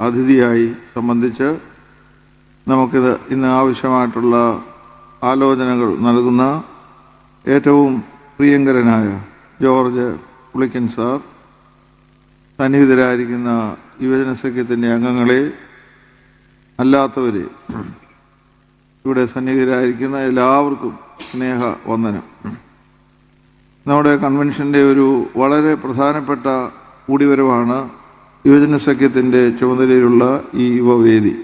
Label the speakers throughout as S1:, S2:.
S1: അതിഥിയായി സംബന്ധിച്ച് നമുക്കിത് ഇന്ന് ആവശ്യമായിട്ടുള്ള ആലോചനകൾ നൽകുന്ന ഏറ്റവും പ്രിയങ്കരനായ ജോർജ് പുളിക്കൻ സാർ, സന്നിഹിതരായിരിക്കുന്ന യുവജന സഖ്യത്തിൻ്റെ അംഗങ്ങളെ, അല്ലാത്തവരെ, ഇവിടെ സന്നിഹിതരായിരിക്കുന്ന എല്ലാവർക്കും സ്നേഹവന്ദനം. നമ്മുടെ കൺവെൻഷൻ്റെ ഒരു വളരെ പ്രധാനപ്പെട്ട കൂടിവരവാണ് യുവജന സഖ്യത്തിൻ്റെ ചുമതലയിലുള്ള ഈ യുവവേദി.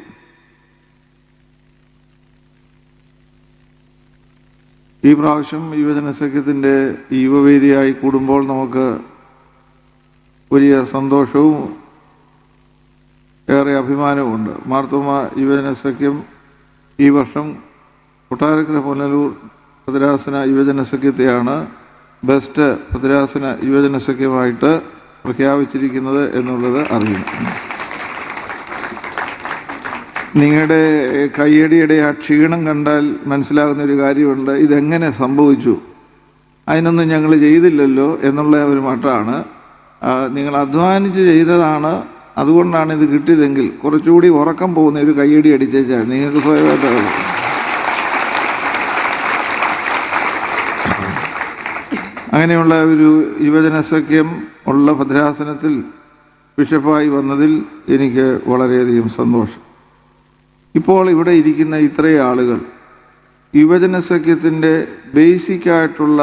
S1: ഈ പ്രാവശ്യം യുവജന സഖ്യത്തിൻ്റെ ഈ യുവവേദിയായി കൂടുമ്പോൾ നമുക്ക് വലിയ സന്തോഷവും ഏറെ അഭിമാനവുമുണ്ട്. മാർത്തോമ യുവജന സഖ്യം ഈ വർഷം കൊട്ടാരക്കര പുനലൂർ ഭദ്രാസന യുവജന സഖ്യത്തെയാണ് ബെസ്റ്റ് ഭദ്രാസന യുവജന സഖ്യമായിട്ട് പ്രഖ്യാപിച്ചിരിക്കുന്നത് എന്നുള്ളത് അറിയുന്നു. നിങ്ങളുടെ കയ്യടിയുടെ ആ ക്ഷീണം കണ്ടാൽ മനസ്സിലാകുന്നൊരു കാര്യമുണ്ട്, ഇതെങ്ങനെ സംഭവിച്ചു, അതിനൊന്നും ഞങ്ങൾ ചെയ്തില്ലല്ലോ എന്നുള്ള ഒരു മട്ടാണ്. നിങ്ങൾ അധ്വാനിച്ച് ചെയ്തതാണ്, അതുകൊണ്ടാണ് ഇത് കിട്ടിയതെങ്കിൽ കുറച്ചുകൂടി ഉറക്കം പോകുന്ന ഒരു കയ്യടി അടിച്ചേച്ചാൽ നിങ്ങൾക്ക് സ്വയമായിട്ട്. അങ്ങനെയുള്ള ഒരു യുവജന സഖ്യം ഉള്ള ഭദ്രാസനത്തിൽ ബിഷപ്പായി വന്നതിൽ എനിക്ക് വളരെയധികം സന്തോഷം. ഇപ്പോൾ ഇവിടെ ഇരിക്കുന്ന ഇത്രയും ആളുകൾ യുവജന സഖ്യത്തിൻ്റെ ബേസിക്കായിട്ടുള്ള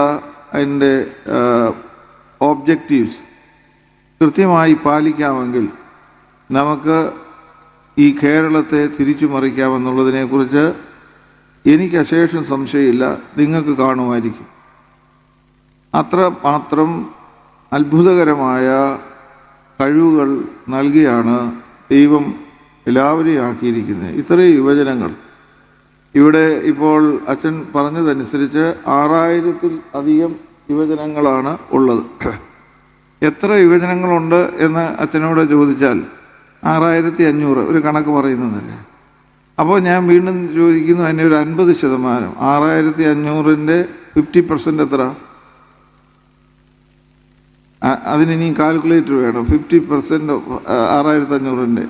S1: അതിൻ്റെ ഓബ്ജക്റ്റീവ്സ് കൃത്യമായി പാലിക്കാമെങ്കിൽ നമുക്ക് ഈ കേരളത്തെ തിരിച്ചു മറിക്കാമെന്നുള്ളതിനെക്കുറിച്ച് എനിക്ക് അശേഷം സംശയമില്ല, നിങ്ങൾക്ക് കാണുമായിരിക്കും. അത്രമാത്രം അത്ഭുതകരമായ കഴിവുകൾ നൽകിയാണ് ദൈവം എല്ലാവരെയും ആക്കിയിരിക്കുന്നത്. ഇത്രയും യുവജനങ്ങൾ ഇവിടെ ഇപ്പോൾ അച്ഛൻ പറഞ്ഞതനുസരിച്ച് 6000-ൽ അധികം യുവജനങ്ങളാണ് ഉള്ളത്. എത്ര യുവജനങ്ങളുണ്ട് എന്ന് അച്ഛനോട് ചോദിച്ചാൽ 6500 ഒരു കണക്ക് പറയുന്നതല്ലേ. അപ്പോൾ ഞാൻ വീണ്ടും ചോദിക്കുന്നു, അതിനെ ഒരു 50%, 6500-ൻ്റെ 50% എത്ര? അതിനി കാൽക്കുലേറ്റർ വേണം. 50% 6500-ൻ്റെ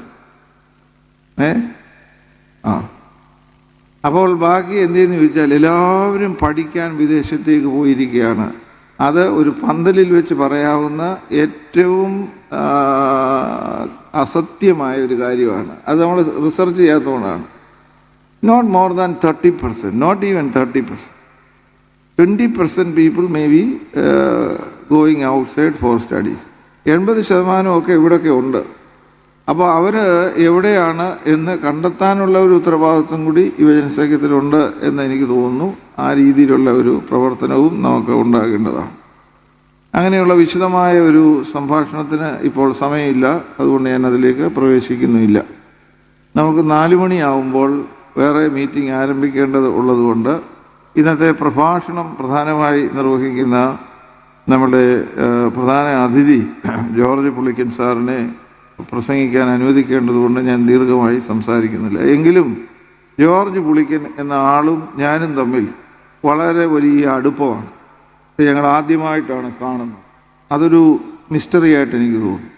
S1: അപ്പോൾ ബാക്കി എന്തെന്ന് ചോദിച്ചാൽ എല്ലാവരും പഠിക്കാൻ വിദേശത്തേക്ക് പോയിരിക്കുകയാണ്. അത് ഒരു പന്തലിൽ വെച്ച് പറയാവുന്ന ഏറ്റവും അസത്യമായ ഒരു കാര്യമാണ്. അത് നമ്മൾ റിസർച്ച് ചെയ്യാത്തതുകൊണ്ടാണ്. Not more than 30%, not even 30%. 20% people may be going outside for studies. 80% ഇവിടെയൊക്കെ ഉണ്ട്. അപ്പോൾ അവർ എവിടെയാണ് എന്ന് കണ്ടെത്താനുള്ള ഒരു ഉത്തരവാദിത്വം കൂടി യുവജന സഖ്യത്തിലുണ്ട് എന്ന് എനിക്ക് തോന്നുന്നു. ആ രീതിയിലുള്ള ഒരു പ്രവർത്തനവും നമുക്ക് ഉണ്ടാകേണ്ടതാണ്. അങ്ങനെയുള്ള വിശദമായ ഒരു സംഭാഷണത്തിന് ഇപ്പോൾ സമയമില്ല, അതുകൊണ്ട് ഞാൻ അതിലേക്ക് പ്രവേശിക്കുന്നുമില്ല. നമുക്ക് 4 മണിയാവുമ്പോൾ വേറെ മീറ്റിംഗ് ആരംഭിക്കേണ്ടത് ഉള്ളതുകൊണ്ട് ഇന്നത്തെ പ്രഭാഷണം പ്രധാനമായി നിർവഹിക്കുന്ന നമ്മുടെ പ്രധാന അതിഥി ജോർജ് പുളിക്കൻ സാറിനെ പ്രസംഗിക്കാൻ അനുവദിക്കേണ്ടതുകൊണ്ട് ഞാൻ ദീർഘമായി സംസാരിക്കുന്നില്ല. എങ്കിലും ജോർജ് പുളിക്കൻ എന്ന ആളും ഞാനും തമ്മിൽ വളരെ വലിയ അടുപ്പമാണ്. ഞങ്ങൾ ആദ്യമായിട്ടാണ് കാണുന്നത്. അതൊരു മിസ്റ്ററി ആയിട്ട് എനിക്ക് തോന്നുന്നു.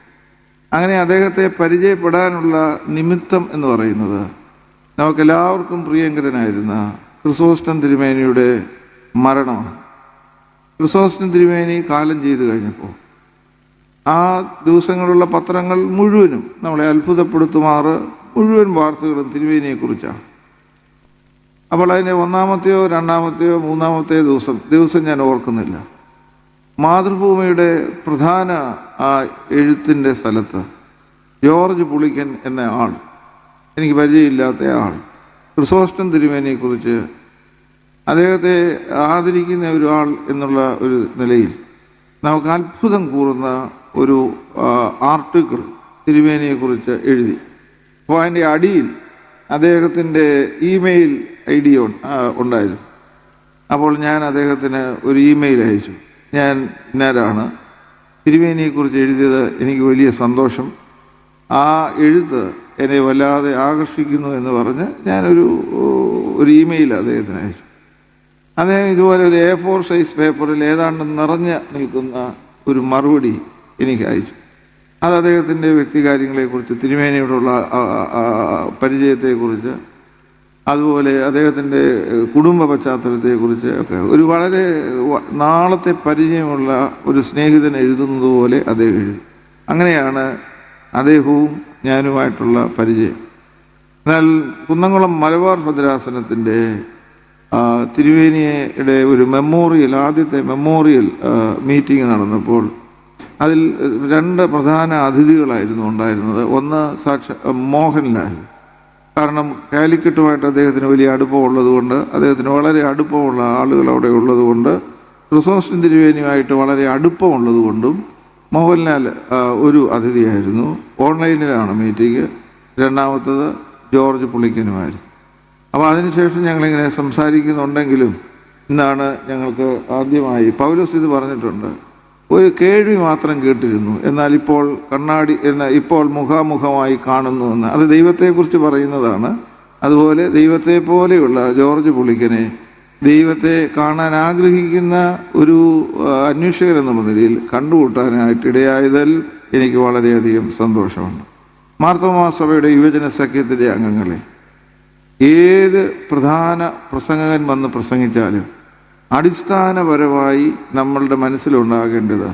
S1: അങ്ങനെ അദ്ദേഹത്തെ പരിചയപ്പെടാനുള്ള നിമിത്തം എന്ന് പറയുന്നത് നമുക്കെല്ലാവർക്കും പ്രിയങ്കരനായിരുന്ന ക്രിസോസ്റ്റം തിരുമേനിയുടെ മരണമാണ്. ക്രിസോസ്റ്റം തിരുമേനി കാലം ചെയ്തു കഴിഞ്ഞപ്പോൾ ആ ദിവസങ്ങളുള്ള പത്രങ്ങൾ മുഴുവനും നമ്മളെ അത്ഭുതപ്പെടുത്തുമാറ് മുഴുവൻ വാർത്തകളും തിരുമേനിയെക്കുറിച്ചാണ്. അപ്പോൾ അതിൻ്റെ 1-മത്തെയോ 2-മത്തെയോ 3-മത്തെ ദിവസം ഞാൻ ഓർക്കുന്നില്ല, മാതൃഭൂമിയുടെ പ്രധാന ആ എഴുത്തിൻ്റെ സ്ഥലത്ത് ജോർജ് പുളിക്കൻ എന്ന ആൾ, എനിക്ക് പരിചയമില്ലാത്ത ആൾ, ക്രിസോസ്റ്റം തിരുമേനിയെക്കുറിച്ച് അദ്ദേഹത്തെ ആദരിക്കുന്ന ഒരാൾ എന്നുള്ള ഒരു നിലയിൽ നമുക്ക് അത്ഭുതം കൂറുന്ന ഒരു ആർട്ടിക്കിൾ തിരുമേനിയെക്കുറിച്ച് എഴുതി. അപ്പോൾ അതിൻ്റെ അടിയിൽ അദ്ദേഹത്തിൻ്റെ ഇമെയിൽ ID ഉണ്ടായിരുന്നു. അപ്പോൾ ഞാൻ അദ്ദേഹത്തിന് ഒരു ഇമെയിൽ അയച്ചു. ഞാൻ ഇന്നാരാണ്, തിരുമേനിയെക്കുറിച്ച് എഴുതിയത് എനിക്ക് വലിയ സന്തോഷം, ആ എഴുത്ത് എന്നെ വല്ലാതെ ആകർഷിക്കുന്നു എന്ന് പറഞ്ഞ് ഞാനൊരു ഇമെയിൽ അദ്ദേഹത്തിന് അയച്ചു. അദ്ദേഹം ഇതുപോലെ ഒരു A4 സൈസ് പേപ്പറിൽ ഏതാണ്ട് നിറഞ്ഞ് നിൽക്കുന്ന ഒരു മറുപടി എനിക്ക് അയച്ചു. അത് അദ്ദേഹത്തിൻ്റെ വ്യക്തികാര്യങ്ങളെക്കുറിച്ച്, തിരുമേനിയോടുള്ള പരിചയത്തെക്കുറിച്ച്, അതുപോലെ അദ്ദേഹത്തിൻ്റെ കുടുംബ പശ്ചാത്തലത്തെക്കുറിച്ച് ഒക്കെ ഒരു വളരെ നാളത്തെ പരിചയമുള്ള ഒരു സ്നേഹിതൻ എഴുതുന്നത് പോലെ അദ്ദേഹം എഴുതി. അങ്ങനെയാണ് അദ്ദേഹവും ഞാനുമായിട്ടുള്ള പരിചയം. എന്നാൽ കുന്നംകുളം മലബാർ ഭദ്രാസനത്തിൻ്റെ തിരുവേനിയുടെ ഒരു മെമ്മോറിയൽ, ആദ്യത്തെ മെമ്മോറിയൽ മീറ്റിംഗ് നടന്നപ്പോൾ അതിൽ 2 പ്രധാന അതിഥികളായിരുന്നു ഉണ്ടായിരുന്നത്. ഒന്ന് മോഹൻലാൽ. കാരണം കാലിക്കറ്റുമായിട്ട് അദ്ദേഹത്തിന് വലിയ അടുപ്പമുള്ളതുകൊണ്ട്, അദ്ദേഹത്തിന് വളരെ അടുപ്പമുള്ള ആളുകൾ അവിടെ ഉള്ളതുകൊണ്ട്, ക്രിസോസ്റ്റം തിരുവേനിയുമായിട്ട് വളരെ അടുപ്പമുള്ളതുകൊണ്ടും മോഹൻലാൽ ഒരു അതിഥിയായിരുന്നു. ഓൺലൈനിലാണ് മീറ്റിംഗ്. രണ്ടാമത്തത് ജോർജ് പുളിക്കനുമായിരുന്നു. അപ്പോൾ അതിനുശേഷം ഞങ്ങളിങ്ങനെ സംസാരിക്കുന്നുണ്ടെങ്കിലും ഇന്നാണ് ഞങ്ങൾക്ക് ആദ്യമായി പൗലോസ് ഇത് പറഞ്ഞിട്ടുണ്ട്, ഒരു കേൾവി മാത്രം കേട്ടിരുന്നു, എന്നാൽ ഇപ്പോൾ മുഖാമുഖമായി കാണുന്നുവെന്ന്. അത് ദൈവത്തെക്കുറിച്ച് പറയുന്നതാണ്. അതുപോലെ ദൈവത്തെ പോലെയുള്ള ജോർജ് പുളിക്കനെ ദൈവത്തെ കാണാൻ ആഗ്രഹിക്കുന്ന ഒരു അന്വേഷകൻ എന്നുള്ള നിലയിൽ കണ്ടുകൂട്ടാനായിട്ടിടയായതിൽ എനിക്ക് വളരെയധികം സന്തോഷമുണ്ട്. മാർത്തോമാ സഭയുടെ യുവജന സഖ്യത്തിലെ അംഗങ്ങളെ, ഏത് പ്രധാന പ്രസംഗകൻ വന്ന് പ്രസംഗിച്ചാലും അടിസ്ഥാനപരമായി നമ്മളുടെ മനസ്സിലുണ്ടാകേണ്ടത്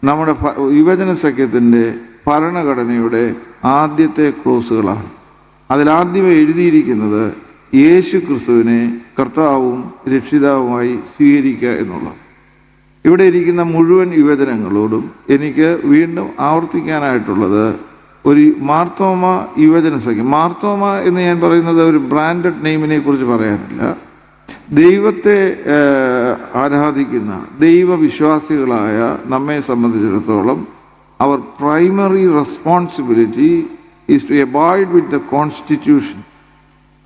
S1: നമ്മുടെ യുവജന സഖ്യത്തിൻ്റെ ഭരണഘടനയുടെ ആദ്യത്തെ ക്ലോസുകളാണ്. അതിലാദ്യമേ എഴുതിയിരിക്കുന്നത് യേശു ക്രിസ്തുവിനെ കർത്താവും രക്ഷിതാവുമായി സ്വീകരിക്കുക എന്നുള്ളത്. ഇവിടെ ഇരിക്കുന്ന മുഴുവൻ യുവജനങ്ങളോടും എനിക്ക് വീണ്ടും ആവർത്തിക്കാനായിട്ടുള്ളത്, ഒരു മാർത്തോമ യുവജന സഖ്യം, മാർത്തോമ എന്ന് ഞാൻ പറയുന്നത് ഒരു ബ്രാൻഡഡ് നെയിമിനെ കുറിച്ച് പറയാനല്ല, ദൈവത്തെ ആരാധിക്കുന്ന ദൈവവിശ്വാസികളായ നമ്മെ സംബന്ധിച്ചിടത്തോളം അവർ primary responsibility is to abide with the constitution.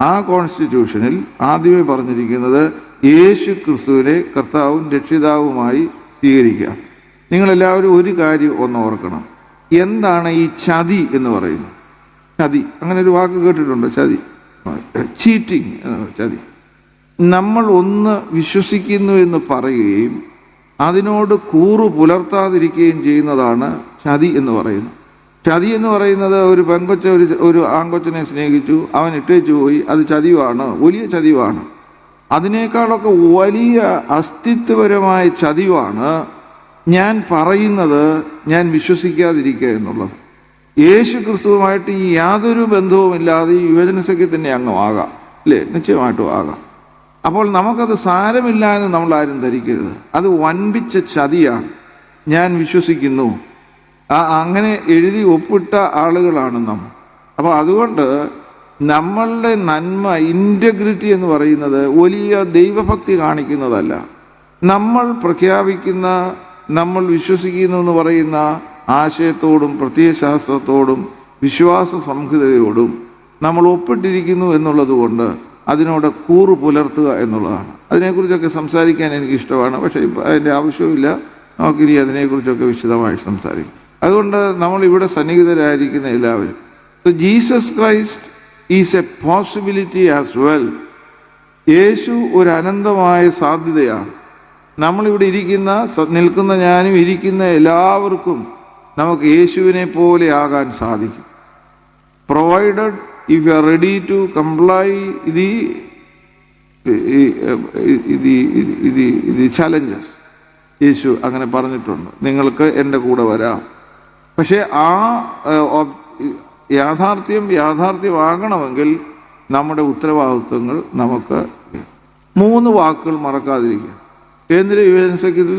S1: ആ കോൺസ്റ്റിറ്റ്യൂഷനിൽ ആദ്യമേ പറഞ്ഞിരിക്കുന്നത് യേശു ക്രിസ്തുവിനെ കർത്താവും രക്ഷിതാവുമായി സ്വീകരിക്കുക. നിങ്ങളെല്ലാവരും ഒരു കാര്യം ഒന്ന് ഓർക്കണം, എന്താണ് ഈ ചതി എന്ന് പറയുന്നത്? ചതി, അങ്ങനെ ഒരു വാക്ക് കേട്ടിട്ടുണ്ടോ? ചതി, ചീറ്റിംഗ്, ചതി. നമ്മൾ ഒന്ന് വിശ്വസിക്കുന്നു എന്ന് പറയുകയും അതിനോട് കൂറു പുലർത്താതിരിക്കുകയും ചെയ്യുന്നതാണ് ചതി എന്ന് പറയുന്നത്. ചതി എന്ന് പറയുന്നത്, ഒരു പെങ്കൊച്ച ഒരു ആങ്കൊച്ചനെ സ്നേഹിച്ചു, അവൻ ഇട്ടേച്ചു പോയി, അത് ചതിവാണ്, വലിയ ചതിവാണ്. അതിനേക്കാളൊക്കെ വലിയ അസ്തിത്വപരമായ ചതിവാണ് ഞാൻ പറയുന്നത് ഞാൻ വിശ്വസിക്കാതിരിക്കുക എന്നുള്ളത്. യേശു ക്രിസ്തുവുമായിട്ട് ഈ യാതൊരു ബന്ധവുമില്ലാതെ ഈ യുവജന സഖ്യത്തിൻ്റെ അംഗമാകാം, അല്ലേ? നിശ്ചയമായിട്ടും ആകാം. അപ്പോൾ നമുക്കത് സാരമില്ല എന്ന് നമ്മളാരും ധരിക്കരുത്. അത് വൻപിച്ച ചതിയാണ്. ഞാൻ വിശ്വസിക്കുന്നു, അങ്ങനെ എഴുതി ഒപ്പിട്ട ആളുകളാണ് നമ്മൾ. അപ്പോൾ അതുകൊണ്ട് നമ്മളുടെ നന്മ, ഇൻറ്റഗ്രിറ്റി എന്ന് പറയുന്നത് വലിയ ദൈവഭക്തി കാണിക്കുന്നതല്ല. നമ്മൾ പ്രഖ്യാപിക്കുന്ന, നമ്മൾ വിശ്വസിക്കുന്നു എന്ന് പറയുന്ന ആശയത്തോടും പ്രത്യയശാസ്ത്രത്തോടും വിശ്വാസ സംഹിതയോടും നമ്മൾ ഒപ്പിട്ടിരിക്കുന്നു എന്നുള്ളത് കൊണ്ട് അതിനോട് കൂറു പുലർത്തുക എന്നുള്ളതാണ്. അതിനെക്കുറിച്ചൊക്കെ സംസാരിക്കാൻ എനിക്കിഷ്ടമാണ്, പക്ഷേ ഇപ്പം അതിൻ്റെ ആവശ്യമില്ല. നമുക്കിനി അതിനെക്കുറിച്ചൊക്കെ വിശദമായി സംസാരിക്കും. അതുകൊണ്ട് നമ്മളിവിടെ സന്നിഹിതരായിരിക്കുന്ന എല്ലാവരും, so Jesus Christ is a possibility as well. Yeshu ഒരു അനന്തമായ സാധ്യതയാണ്. നമ്മളിവിടെ നിൽക്കുന്ന ഞാനും ഇരിക്കുന്ന എല്ലാവർക്കും നമുക്ക് യേശുവിനെ പോലെ ആകാൻ സാധിക്കും, provided if you are ready to comply the challenges. യേശു അങ്ങനെ പറഞ്ഞിട്ടുണ്ട്, നിങ്ങൾക്ക് എൻ്റെ കൂടെ വരാം. പക്ഷേ ആ യാഥാർത്ഥ്യമാകണമെങ്കിൽ നമ്മുടെ ഉത്തരവാദിത്വങ്ങൾ നമുക്ക് 3 വാക്കുകൾ മറക്കാതിരിക്കുക. കേന്ദ്ര യുവജന സഖ്യത്തിൽ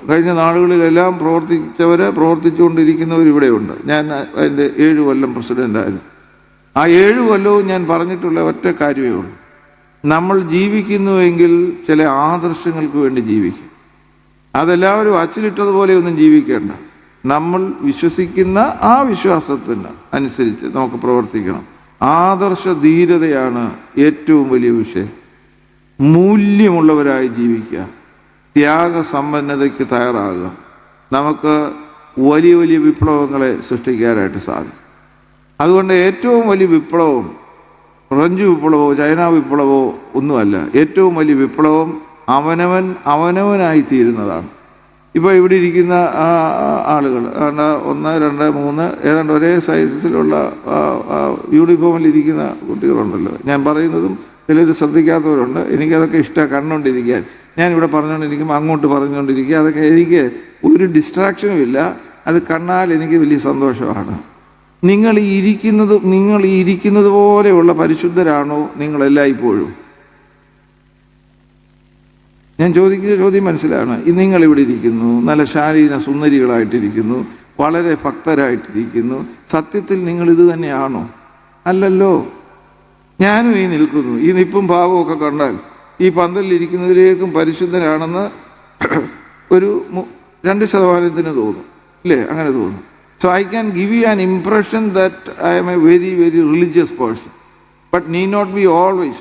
S1: കഴിഞ്ഞ നാളുകളിലെല്ലാം പ്രവർത്തിച്ചുകൊണ്ടിരിക്കുന്നവർ ഇവിടെയുണ്ട്. ഞാൻ അതിൻ്റെ 7 കൊല്ലം പ്രസിഡൻ്റായിരുന്നു. ആ 7 കൊല്ലവും ഞാൻ പറഞ്ഞിട്ടുള്ള ഒറ്റ കാര്യമേ ഉള്ളൂ, നമ്മൾ ജീവിക്കുന്നുവെങ്കിൽ ചില ആദർശങ്ങൾക്ക് വേണ്ടി ജീവിക്കും. അതെല്ലാവരും അച്ചിലിട്ടതുപോലെ ഒന്നും ജീവിക്കേണ്ട. നമ്മൾ വിശ്വസിക്കുന്ന ആ വിശ്വാസത്തിന് അനുസരിച്ച് നമുക്ക് പ്രവർത്തിക്കണം. ആദർശ ധീരതയാണ് ഏറ്റവും വലിയ വിഷയം. മൂല്യമുള്ളവരായി ജീവിക്കുക, ത്യാഗസമ്പന്നതയ്ക്ക് തയ്യാറാകുക. നമുക്ക് വലിയ വലിയ വിപ്ലവങ്ങളെ സൃഷ്ടിക്കാനായിട്ട് സാധിക്കും. അതുകൊണ്ട് ഏറ്റവും വലിയ വിപ്ലവം ഫ്രഞ്ച് വിപ്ലവമോ ചൈന വിപ്ലവമോ ഒന്നുമല്ല. ഏറ്റവും വലിയ വിപ്ലവം അവനവനായി തീരുന്നതാണ്. ഇപ്പോൾ ഇവിടെ ഇരിക്കുന്ന ആളുകൾ ഏതാണ്ട് 1, 2, 3 ഏതാണ്ട് ഒരേ സൈസിലുള്ള യൂണിഫോമിലിരിക്കുന്ന കുട്ടികളുണ്ടല്ലോ. ഞാൻ പറയുന്നതും ചിലർ ശ്രദ്ധിക്കാത്തവരുണ്ട്. എനിക്കതൊക്കെ ഇഷ്ടമാണ് കണ്ടുകൊണ്ടിരിക്കാൻ. ഞാനിവിടെ പറഞ്ഞുകൊണ്ടിരിക്കുമ്പോൾ അങ്ങോട്ട് പറഞ്ഞുകൊണ്ടിരിക്കുക. അതൊക്കെ എനിക്ക് ഒരു ഡിസ്ട്രാക്ഷനും ഇല്ല. അത് കണ്ടാൽ എനിക്ക് വലിയ സന്തോഷമാണ്. നിങ്ങൾ ഈ ഇരിക്കുന്നത് പോലെയുള്ള പരിശുദ്ധരാണോ നിങ്ങളെല്ലാം ഇപ്പോഴും? ഞാൻ ചോദിക്കുന്ന ചോദ്യം മനസ്സിലാണ്. നിങ്ങളിവിടെ ഇരിക്കുന്നു, നല്ല ശാരീരിക സുന്ദരികളായിട്ടിരിക്കുന്നു, വളരെ ഭക്തരായിട്ടിരിക്കുന്നു. സത്യത്തിൽ നിങ്ങൾ ഇത് തന്നെയാണോ? അല്ലല്ലോ. ഞാനും ഈ നിൽക്കുന്നു, ഈ നിപ്പും ഭാവമൊക്കെ കണ്ടാൽ ഈ പന്തലിരിക്കുന്നതിലേക്കും പരിശുദ്ധനാണെന്ന് ഒരു 2% തോന്നും, ഇല്ലേ? അങ്ങനെ തോന്നും. So I can give you an impression that I am a very, very religious person, but need not be always.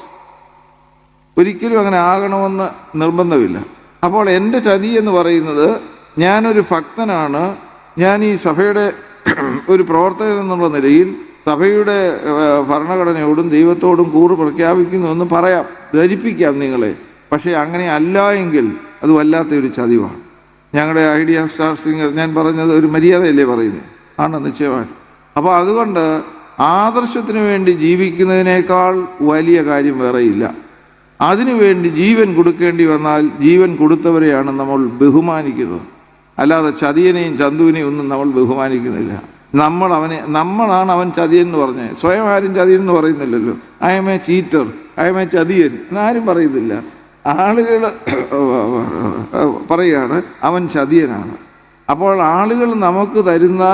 S1: ഒരിക്കലും അങ്ങനെ ആകണമെന്ന് നിർബന്ധമില്ല. അപ്പോൾ എൻ്റെ ചതി എന്ന് പറയുന്നത്, ഞാനൊരു ഭക്തനാണ്, ഞാൻ ഈ സഭയുടെ ഒരു പ്രവർത്തകൻ എന്നുള്ള നിലയിൽ സഭയുടെ ഭരണഘടനയോടും ദൈവത്തോടും കൂറ് പ്രഖ്യാപിക്കുന്നുവെന്ന് പറയാം, ധരിപ്പിക്കാം നിങ്ങളെ. പക്ഷേ അങ്ങനെ അല്ല എങ്കിൽ അത് വല്ലാത്തൊരു ചതിവാണ്. ഞങ്ങളുടെ ഐഡിയ സ്റ്റാർ സിംഗർ, ഞാൻ പറഞ്ഞത് ഒരു മര്യാദയല്ലേ പറയുന്നത്? ആണ്, നിശ്ചയമായിട്ട്. അപ്പോൾ അതുകൊണ്ട് ആദർശത്തിന് വേണ്ടി ജീവിക്കുന്നതിനേക്കാൾ വലിയ കാര്യം വേറെയില്ല. അതിനുവേണ്ടി ജീവൻ കൊടുക്കേണ്ടി വന്നാൽ ജീവൻ കൊടുത്തവരെയാണ് നമ്മൾ ബഹുമാനിക്കുന്നത്. അല്ലാതെ ചതിയനെയും ചന്തുവിനെയും ഒന്നും നമ്മൾ ബഹുമാനിക്കുന്നില്ല. നമ്മളാണ് അവൻ ചതിയൻ എന്ന് പറഞ്ഞത്. സ്വയം ആരും ചതിയൻ എന്ന് പറയുന്നില്ലല്ലോ. I am a cheater, I am a chathiyan എന്നാരും പറയുന്നില്ല. ആളുകൾ പറയുകയാണ് അവൻ ചതിയനാണ്. അപ്പോൾ ആളുകൾ നമുക്ക് തരുന്ന,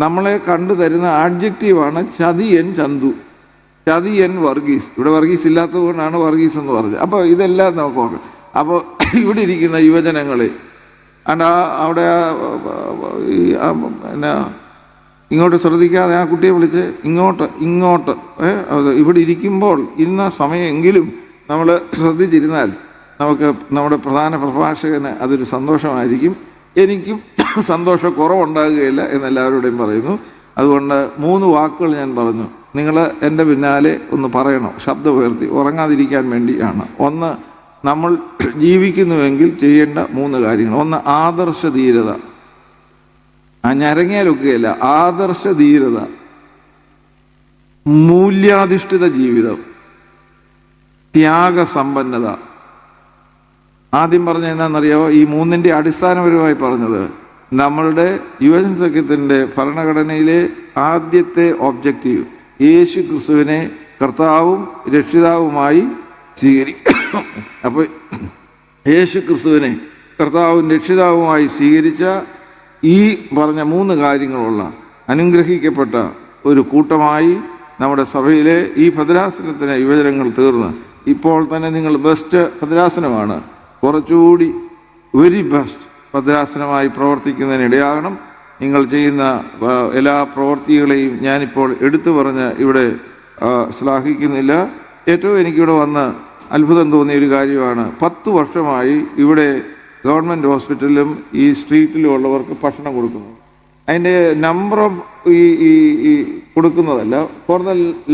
S1: നമ്മളെ കണ്ടു തരുന്ന ആഡ്ജക്റ്റീവാണ് ചതിയൻ ചന്തു, ചതിയൻ വർഗീസ്. ഇവിടെ വർഗീസ് ഇല്ലാത്തത് കൊണ്ടാണ് വർഗീസ് എന്ന് പറഞ്ഞത്. അപ്പോൾ ഇതെല്ലാം നമുക്ക് ഓർക്കാം. അപ്പോൾ ഇവിടെ ഇരിക്കുന്ന യുവജനങ്ങളെ അവിടെ എന്നാ ഇങ്ങോട്ട് ശ്രദ്ധിക്കാതെ ആ കുട്ടിയെ വിളിച്ച് ഇങ്ങോട്ട് ഇവിടെ ഇരിക്കുമ്പോൾ ഇന്ന സമയമെങ്കിലും നമ്മൾ ശ്രദ്ധിച്ചിരുന്നാൽ നമുക്ക് നമ്മുടെ പ്രധാന പ്രഭാഷകന് അതൊരു സന്തോഷമായിരിക്കും. എനിക്കും സന്തോഷക്കുറവുണ്ടാകുകയില്ല എന്നെല്ലാവരോടും പറയുന്നു. അതുകൊണ്ട് 3 വാക്കുകൾ ഞാൻ പറഞ്ഞു. നിങ്ങൾ എൻ്റെ പിന്നാലെ ഒന്ന് പറയണം, ശബ്ദം ഉയർത്തി, ഉറങ്ങാതിരിക്കാൻ വേണ്ടിയാണ്. ഒന്ന്, നമ്മൾ ജീവിക്കുന്നുവെങ്കിൽ ചെയ്യേണ്ട 3 കാര്യങ്ങൾ. ഒന്ന്, ആദർശധീരത. ഞരങ്ങിയാലൊക്കെയല്ല, ആദർശധീരത. മൂല്യാധിഷ്ഠിത ജീവിതം, ത്യാഗസമ്പന്നത. ആദ്യം പറഞ്ഞ എന്താണെന്നറിയാമോ? ഈ 3ൻ്റെ അടിസ്ഥാനപരമായി പറഞ്ഞത് നമ്മളുടെ യുവജന സഖ്യത്തിൻ്റെ ഭരണഘടനയിലെ ആദ്യത്തെ ഒബ്ജക്റ്റീവ് യേശു ക്രിസ്തുവിനെ കർത്താവും രക്ഷിതാവുമായി സ്വീകരിക്കും. അപ്പോൾ യേശു ക്രിസ്തുവിനെ കർത്താവും രക്ഷിതാവുമായി സ്വീകരിച്ച ഈ പറഞ്ഞ 3 കാര്യങ്ങളുള്ള അനുഗ്രഹിക്കപ്പെട്ട ഒരു കൂട്ടമായി നമ്മുടെ സഭയിലെ ഈ ഭദ്രാസനത്തിന് യുവജനങ്ങൾ തീർന്ന്, ഇപ്പോൾ തന്നെ നിങ്ങൾ ബെസ്റ്റ് ഭദ്രാസനമാണ്, കുറച്ചുകൂടി വെരി ബെസ്റ്റ് ഭദ്രാസനമായി പ്രവർത്തിക്കുന്നതിനിടയാകണം. നിങ്ങൾ ചെയ്യുന്ന എല്ലാ പ്രവൃത്തികളെയും ഞാനിപ്പോൾ എടുത്തു പറഞ്ഞ് ഇവിടെ ശ്ലാഘിക്കുന്നില്ല. ഏറ്റവും എനിക്കിവിടെ വന്ന് അത്ഭുതം തോന്നിയ ഒരു കാര്യമാണ്, 10 വർഷമായി ഇവിടെ ഗവൺമെൻറ് ഹോസ്പിറ്റലിലും ഈ സ്ട്രീറ്റിലും ഉള്ളവർക്ക് ഭക്ഷണം കൊടുക്കുന്നത്. അതിൻ്റെ നമ്പർ ഓഫ് ഈ കൊടുക്കുന്നതല്ല, ഫോർ ദ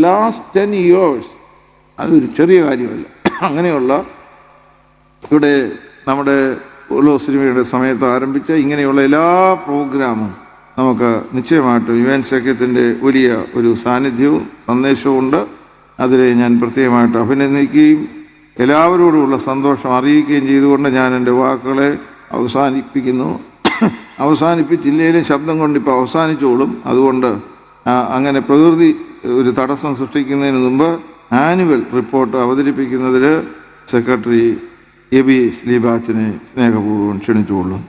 S1: ലാസ്റ്റ് 10 years. അതൊരു ചെറിയ കാര്യമല്ല. അങ്ങനെയുള്ള ഇവിടെ നമ്മുടെ ഉള്ള സിനിമയുടെ സമയത്ത് ആരംഭിച്ച ഇങ്ങനെയുള്ള എല്ലാ പ്രോഗ്രാമും നമുക്ക് നിശ്ചയമായിട്ടും യുവൻ സഖ്യത്തിൻ്റെ വലിയ ഒരു സാന്നിധ്യവും സന്ദേശവും ഉണ്ട്. അതിനെ ഞാൻ പ്രത്യേകമായിട്ട് അഭിനന്ദിക്കുകയും എല്ലാവരോടുമുള്ള സന്തോഷം അറിയിക്കുകയും ചെയ്തുകൊണ്ട് ഞാൻ എൻ്റെ വാക്കുകളെ അവസാനിപ്പിച്ചില്ലെങ്കിലും ശബ്ദം കൊണ്ട് ഇപ്പോൾ അവസാനിച്ചോളും. അതുകൊണ്ട് അങ്ങനെ പ്രകൃതി ഒരു തടസ്സം സൃഷ്ടിക്കുന്നതിന് മുമ്പ് ആനുവൽ റിപ്പോർട്ട് അവതരിപ്പിക്കുന്നതിൽ സെക്രട്ടറി എബി സ്ലീബാച്ചിനെ സ്നേഹപൂർവ്വം ക്ഷണിച്ചുകൊള്ളും.